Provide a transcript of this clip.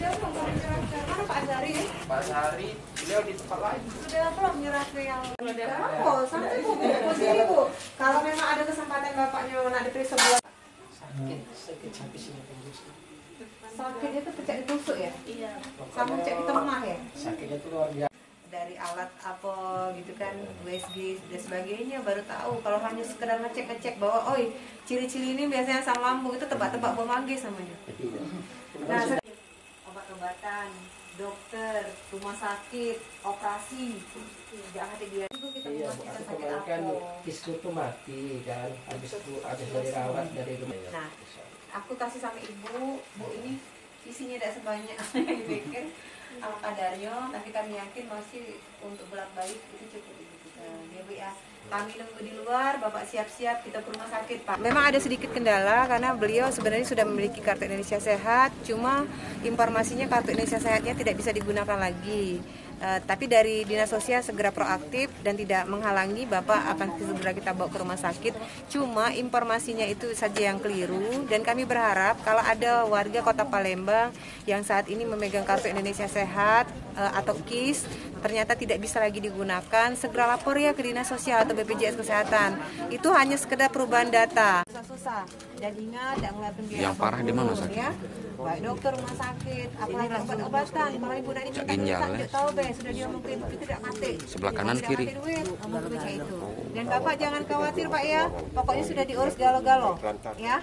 Sudah belum menyerahkan? Mana Pak Azhari? Pak Azhari, beliau di tempat lain. Sudah belum menyerah ke yang... Oh, santai Bu, posisi Bu. Kalau memang ada kesempatan bapaknya nak diperiksa buat... Sakit habis ini tembus. Sakit itu pecah ditusuk ya? Iya. Sama pecah di temah ya? Sakitnya itu luar biasa. Dari alat apa gitu kan, USG dan sebagainya, baru tahu kalau hanya sekedar ngecek bahwa oi ciri-ciri ini biasanya asam lambung, itu tebak-tebak bermanggis namanya. Nah, obat-obatan, dokter, rumah sakit, operasi, jangan dia itu kita Iya, memastikan aku sakit kemarin kan apa. kisku tuh mati kan, habis dari rawat dari rumah. Nah, aku kasih sama ibu, Bu ini isinya tidak sebanyak yang dipikir sama kadarnya, tapi kami yakin masih untuk bolak balik itu cukup. Dia Bu ya, kami nunggu di luar, Bapak siap-siap kita ke rumah sakit Pak. Memang ada sedikit kendala karena beliau sebenarnya sudah memiliki kartu Indonesia Sehat, cuma informasinya kartu Indonesia Sehatnya tidak bisa digunakan lagi. Tapi dari Dinas Sosial segera proaktif dan tidak menghalangi, Bapak akan segera kita bawa ke rumah sakit. Cuma informasinya itu saja yang keliru, dan kami berharap kalau ada warga Kota Palembang yang saat ini memegang kartu Indonesia Sehat atau KIS ternyata tidak bisa lagi digunakan, segera lapor ya ke Dinas Sosial atau BPJS Kesehatan. Itu hanya sekedar perubahan data. Susah-susah dan ingat tidak ngeliatin biaya. Yang parah di mana sakit? Ya? Baik dokter, rumah sakit, apalagi obat-obatan. Kalau ibu nak Cak ginjal ya? tahu be, sudah dia mungkin itu tidak mati. Sebelah kanan kiri. Itu. Dan Bapak jangan khawatir Pak ya, pokoknya sudah diurus galo-galo ya.